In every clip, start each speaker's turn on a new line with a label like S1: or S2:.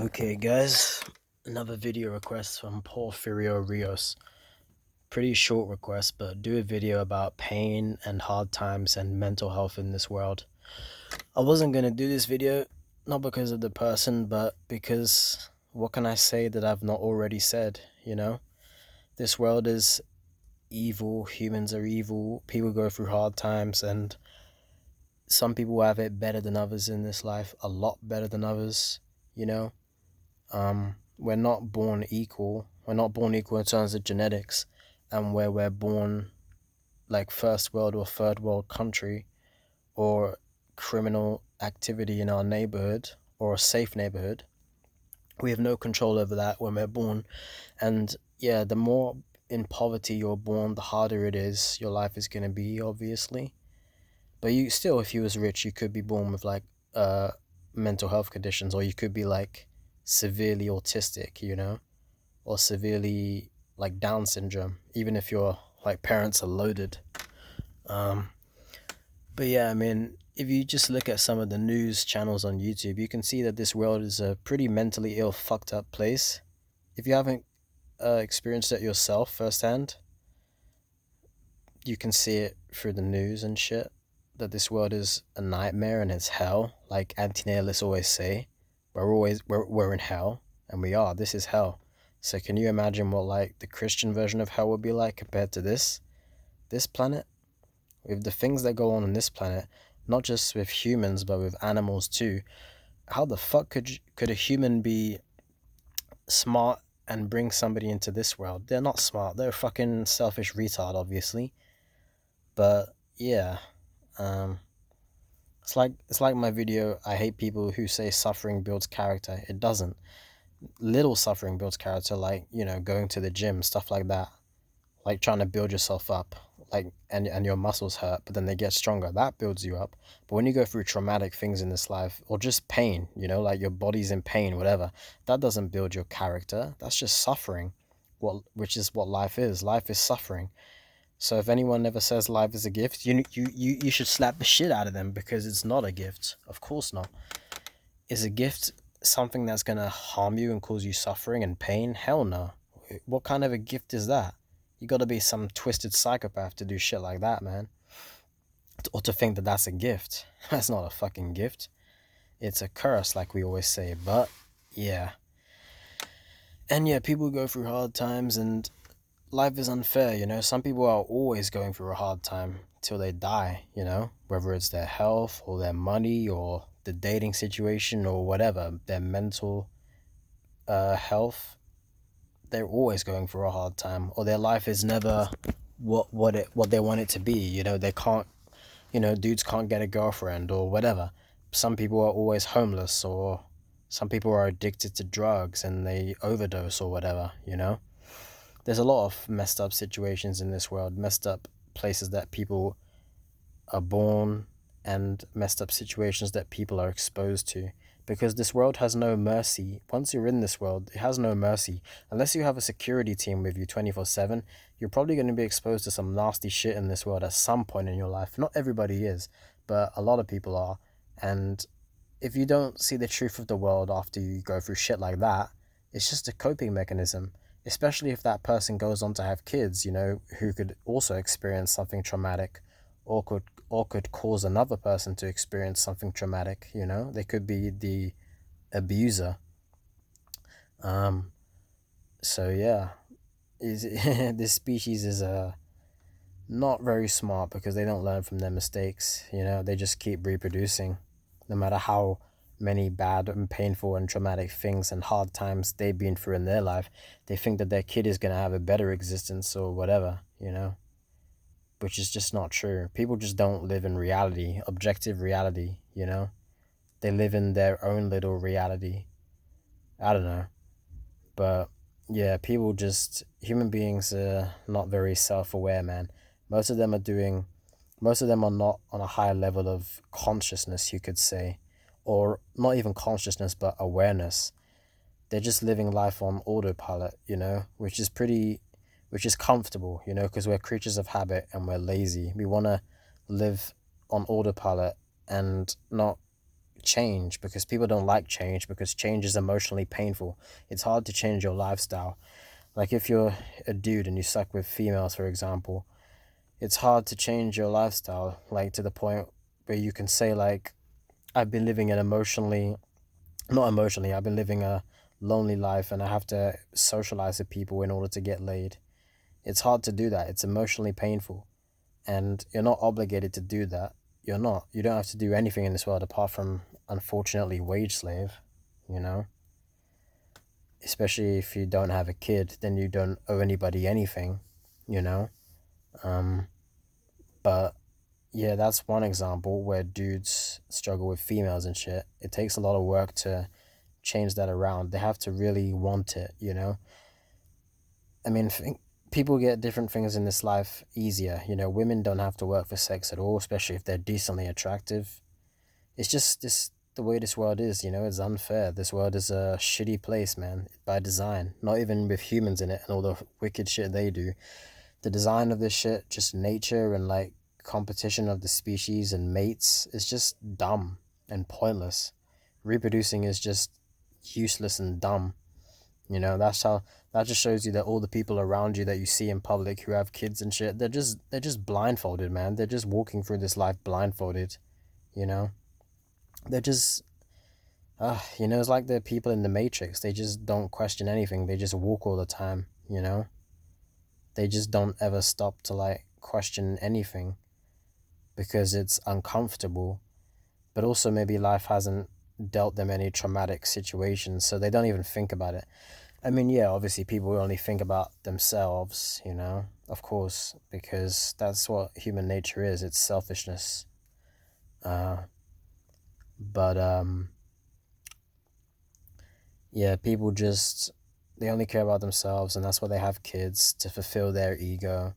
S1: Okay, guys, another video request from Porfirio Rios. Pretty short request, but do a video about pain and hard times and mental health in this world. I wasn't gonna do this video, not because of the person, but because what can I say that I've not already said, you know? This world is evil, humans are evil, people go through hard times, and some people have it better than others in this life, a lot better than others, you know? We're not born equal. We're not born equal in terms of genetics, and where we're born like first world or third world country or criminal activity in our neighborhood or a safe neighborhood, we have no control over that when we're born. And yeah, the more in poverty you're born, the harder it is your life is going to be, obviously. But you still, if you was rich, you could be born with like mental health conditions, or you could be like severely autistic, or severely like Down syndrome, even if your like parents are loaded. But yeah, I mean, if you just look at some of the news channels on YouTube, you can see that this world is a pretty mentally ill, fucked up place. If you haven't experienced it yourself firsthand, you can see it through the news and shit, that this world is a nightmare and it's hell. Like antinatalists always say, we're in hell, and we are. This is hell. So can you imagine what like the Christian version of hell would be like compared to this planet? With the things that go on this planet, not just with humans but with animals too. How the fuck could a human be smart and bring somebody into this world? They're not smart. They're a fucking selfish retard, obviously. But yeah, it's like my video. I hate people who say suffering builds character. It doesn't. Little suffering builds character, like going to the gym, stuff like that, like trying to build yourself up, like and your muscles hurt, but then they get stronger. That builds you up. But when you go through traumatic things in this life, or just pain, like your body's in pain, whatever, that doesn't build your character. That's just suffering. Which is what life is. Life is suffering. So if anyone ever says life is a gift, you should slap the shit out of them, because it's not a gift. Of course not. Is a gift something that's going to harm you and cause you suffering and pain? Hell no. What kind of a gift is that? You got to be some twisted psychopath to do shit like that, man. Or to think that that's a gift. That's not a fucking gift. It's a curse, like we always say. But yeah. And yeah, people go through hard times, and life is unfair. Some people are always going through a hard time till they die, whether it's their health or their money or the dating situation or whatever, their mental health. They're always going through a hard time, or their life is never what they want it to be. They can't, dudes can't get a girlfriend or whatever. Some people are always homeless, or some people are addicted to drugs and they overdose or whatever. There's a lot of messed up situations in this world, messed up places that people are born, and messed up situations that people are exposed to. Because this world has no mercy. Once you're in this world, it has no mercy. Unless you have a security team with you 24/7, you're probably going to be exposed to some nasty shit in this world at some point in your life. Not everybody is, but a lot of people are. And if you don't see the truth of the world after you go through shit like that, it's just a coping mechanism. Especially if that person goes on to have kids, who could also experience something traumatic, or could cause another person to experience something traumatic. They could be the abuser. So yeah, this species is not very smart, because they don't learn from their mistakes. They just keep reproducing, no matter how many bad and painful and traumatic things and hard times they've been through in their life. They think that their kid is going to have a better existence or whatever, which is just not true. People just don't live in reality, objective reality. They live in their own little reality. I don't know. But yeah, human beings are not very self-aware, man. Most of them are not on a high level of consciousness, you could say, or not even consciousness, but awareness. They're just living life on autopilot, which is comfortable, because we're creatures of habit and we're lazy. We want to live on autopilot and not change, because people don't like change, because change is emotionally painful. It's hard to change your lifestyle. Like if you're a dude and you suck with females, for example, it's hard to change your lifestyle, like to the point where you can say like, I've been living an emotionally, not emotionally, I've been living a lonely life and I have to socialize with people in order to get laid. It's hard to do that. It's emotionally painful. And you're not obligated to do that. You're not. You don't have to do anything in this world apart from, unfortunately, wage slave, you know? Especially if you don't have a kid, then you don't owe anybody anything, you know? Um, but yeah, that's one example where dudes struggle with females and shit. It takes a lot of work to change that around. They have to really want it, you know? I mean, people get different things in this life easier. You know, women don't have to work for sex at all, especially if they're decently attractive. It's just this the way this world is, you know, it's unfair. This world is a shitty place, man, by design. Not even with humans in it and all the wicked shit they do. The design of this shit, just nature and like competition of the species and mates, is just dumb and pointless. Reproducing is just useless and dumb. You know, that just shows you that all the people around you that you see in public who have kids and shit, they're just blindfolded, man. They're just walking through this life blindfolded, you know? They're just you know, it's like the people in the Matrix. They just don't question anything. They just walk all the time, you know? They just don't ever stop to like question anything because it's uncomfortable. But also maybe life hasn't dealt them any traumatic situations, so they don't even think about it. I mean, yeah, obviously people will only think about themselves, you know, of course, because that's what human nature is. It's selfishness. Uh, but yeah, people just, they only care about themselves, and that's why they have kids, to fulfill their ego.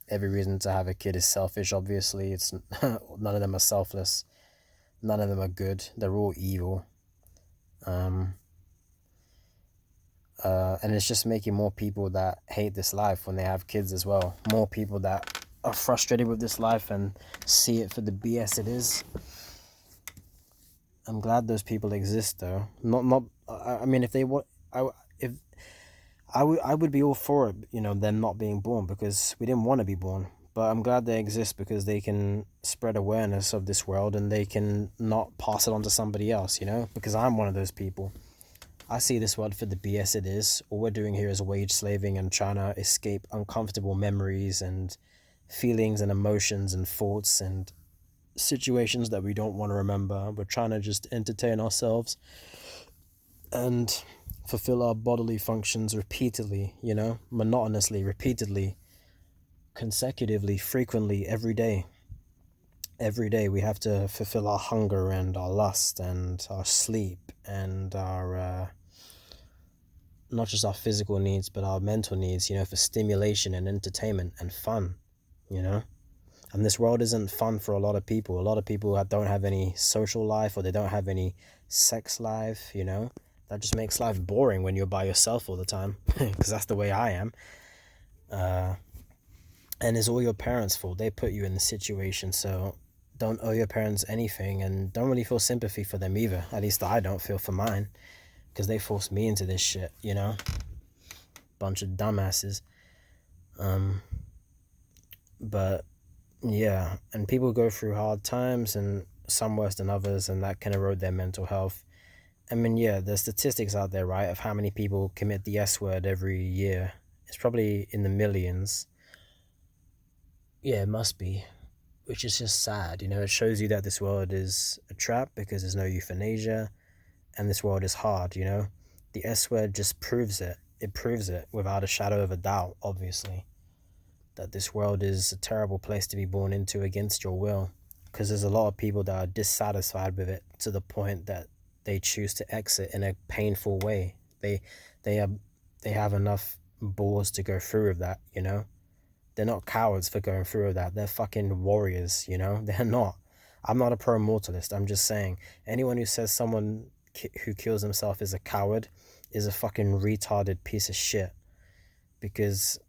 S1: Every reason to have a kid is selfish, obviously. It's none of them are selfless. None of them are good. They're all evil. Um, and it's just making more people that hate this life when they have kids as well. More people that are frustrated with this life and see it for the BS it is. I'm glad those people exist, though. Not. I mean, if they want, if I would be all for it, you know, them not being born, because we didn't want to be born. But I'm glad they exist because they can spread awareness of this world and they can not pass it on to somebody else, you know. Because I'm one of those people. I see this world for the BS it is. All we're doing here is wage slaving and trying to escape uncomfortable memories and feelings and emotions and thoughts and situations that we don't want to remember. We're trying to just entertain ourselves and fulfill our bodily functions repeatedly, you know, monotonously, repeatedly, consecutively, frequently, every day. Every day we have to fulfill our hunger and our lust and our sleep and our not just our physical needs, but our mental needs, you know, for stimulation and entertainment and fun, you know? And this world isn't fun for a lot of people. A lot of people don't have any social life, or they don't have any sex life, you know? That just makes life boring when you're by yourself all the time, because that's the way I am. And it's all your parents' fault. They put you in the situation, so don't owe your parents anything, and don't really feel sympathy for them either. At least I don't feel for mine, because they forced me into this shit, you know? Bunch of dumbasses. But yeah, and people go through hard times, and some worse than others, and that can erode their mental health. I mean, yeah, there's statistics out there, right, of how many people commit the S word every year. It's probably in the millions. Yeah, it must be, which is just sad, you know? It shows you that this world is a trap because there's no euthanasia, and this world is hard, you know? The S word just proves it. It proves it without a shadow of a doubt, obviously, that this world is a terrible place to be born into against your will, because there's a lot of people that are dissatisfied with it to the point that they choose to exit in a painful way. They are they have enough balls to go through with that, you know? They're not cowards for going through with that. They're fucking warriors, you know? They're not. I'm not a pro-mortalist. I'm just saying, anyone who says someone who kills himself is a coward is a fucking retarded piece of shit. Because,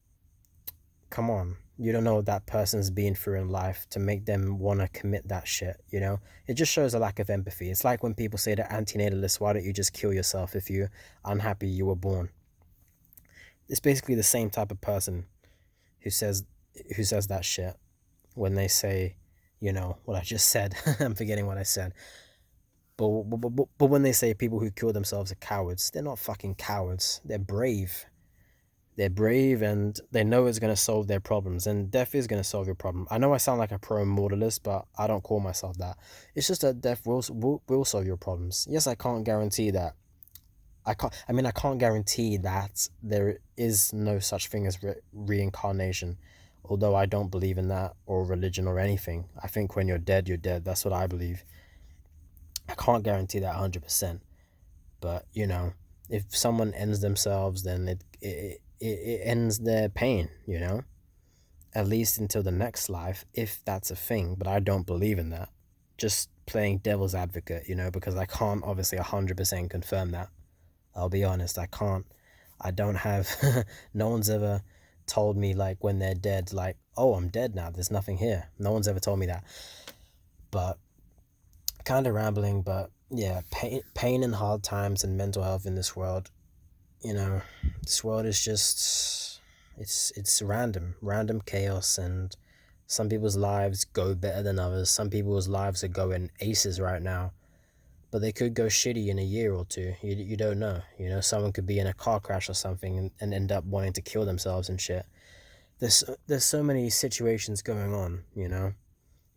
S1: come on, You don't know what that person's been through in life to make them want to commit that shit, you know? It just shows a lack of empathy. It's like when people say to antinatalists, why don't you just kill yourself if you're unhappy you were born? It's basically the same type of person who says that shit when they say, you know, what I just said. I'm forgetting what I said. But when they say people who kill themselves are cowards, they're not fucking cowards. They're brave. They're brave and they know it's going to solve their problems. And death is going to solve your problem. I know I sound like a pro-mortalist, but I don't call myself that. It's just that death will solve your problems. Yes, I can't guarantee that. I can't guarantee that there is no such thing as reincarnation. Although I don't believe in that or religion or anything. I think when you're dead, you're dead. That's what I believe. I can't guarantee that 100%. But, you know, if someone ends themselves, then it ends their pain, you know? At least until the next life, if that's a thing. But I don't believe in that. Just playing devil's advocate, you know, because I can't obviously 100% confirm that. I'll be honest, I can't. I don't have... No one's ever told me, like, when they're dead, like, oh, I'm dead now, there's nothing here. No one's ever told me that. But, kind of rambling, but, yeah, pain and hard times and mental health in this world, you know, this world is just... It's random chaos, and some people's lives go better than others. Some people's lives are going aces right now. But they could go shitty in a year or two. You don't know. You know, someone could be in a car crash or something and end up wanting to kill themselves and shit. There's so many situations going on, you know,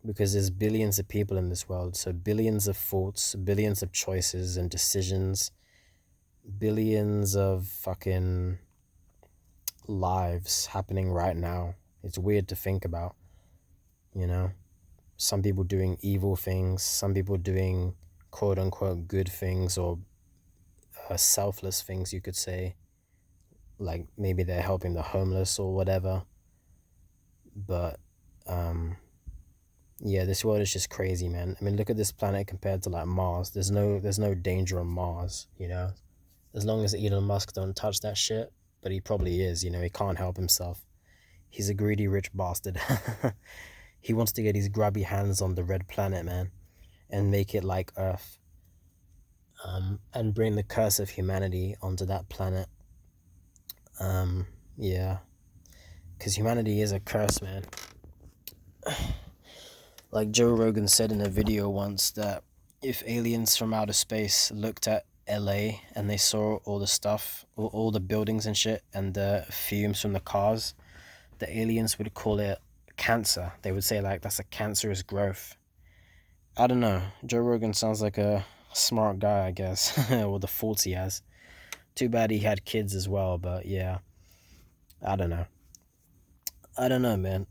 S1: because there's billions of people in this world. So billions of thoughts, billions of choices and decisions, billions of fucking lives happening right now. It's weird to think about, you know. Some people doing evil things, some people doing quote unquote good things or selfless things, you could say. Like maybe they're helping the homeless or whatever. But yeah, this world is just crazy, man. I mean, look at this planet compared to like Mars. There's no danger on Mars, you know. As long as Elon Musk don't touch that shit, but he probably is, you know. He can't help himself. He's a greedy rich bastard. He wants to get his grubby hands on the red planet, man, and make it like Earth. And bring the curse of humanity onto that planet. Yeah, because humanity is a curse, man. Like Joe Rogan said in a video once that if aliens from outer space looked at LA and they saw all the stuff, all the buildings and shit, and the fumes from the cars, the aliens would call it cancer. They would say like that's a cancerous growth. I don't know. Joe Rogan sounds like a smart guy, I guess, or the faults he has. Too bad he had kids as well, but yeah. I don't know. I don't know, man.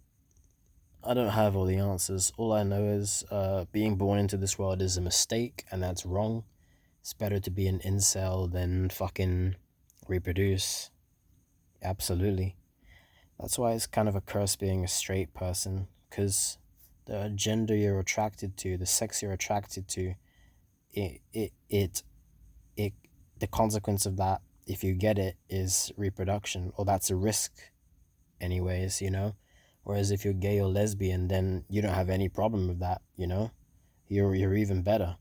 S1: I don't have all the answers. All I know is being born into this world is a mistake, and that's wrong. It's better to be an incel than fucking reproduce. Absolutely. That's why it's kind of a curse being a straight person, because the gender you're attracted to, the sex you're attracted to, it the consequence of that, if you get it, is reproduction, or that's a risk anyways, you know. Whereas if you're gay or lesbian, then you don't have any problem with that, you know. You're even better.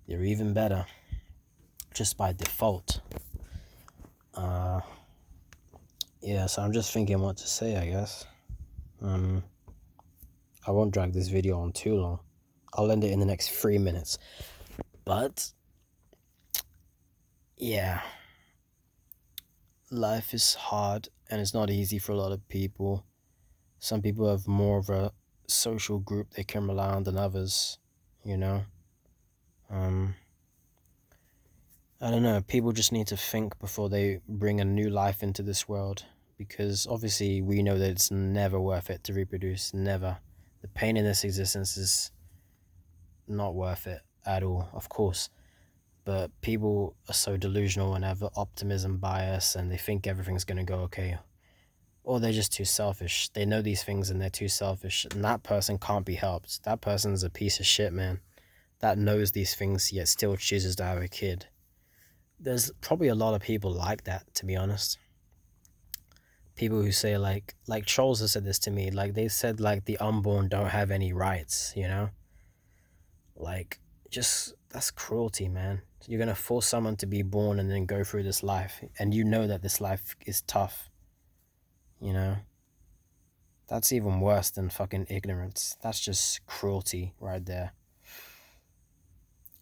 S1: You're even better just by default. Yeah, so I'm just thinking what to say, I guess. I won't drag this video on too long. I'll end it in the next 3 minutes. But yeah, life is hard and it's not easy for a lot of people. Some people have more of a social group they can rely on than others, you know. I don't know, people just need to think before they bring a new life into this world, because obviously we know that it's never worth it to reproduce, never. The pain in this existence is not worth it at all, of course. But people are so delusional and have optimism bias, and they think everything's going to go okay. Or they're just too selfish. They know these things and they're too selfish. And that person can't be helped. That person's a piece of shit, man. That knows these things yet still chooses to have a kid. There's probably a lot of people like that, to be honest. people who say like trolls have said this to me, like they said like the unborn don't have any rights, you know? Like, just that's cruelty, man. You're gonna force someone to be born and then go through this life, and you know that this life is tough, you know? That's even worse than fucking ignorance. That's just cruelty right there.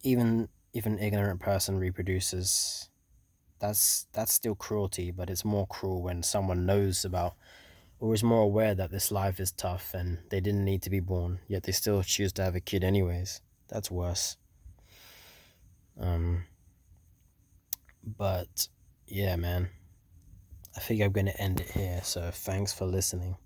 S1: Even if an ignorant person reproduces, that's still cruelty, but it's more cruel when someone knows about or is more aware that this life is tough and they didn't need to be born, yet they still choose to have a kid anyways. That's worse. But yeah, man, I think I'm gonna end it here. So thanks for listening.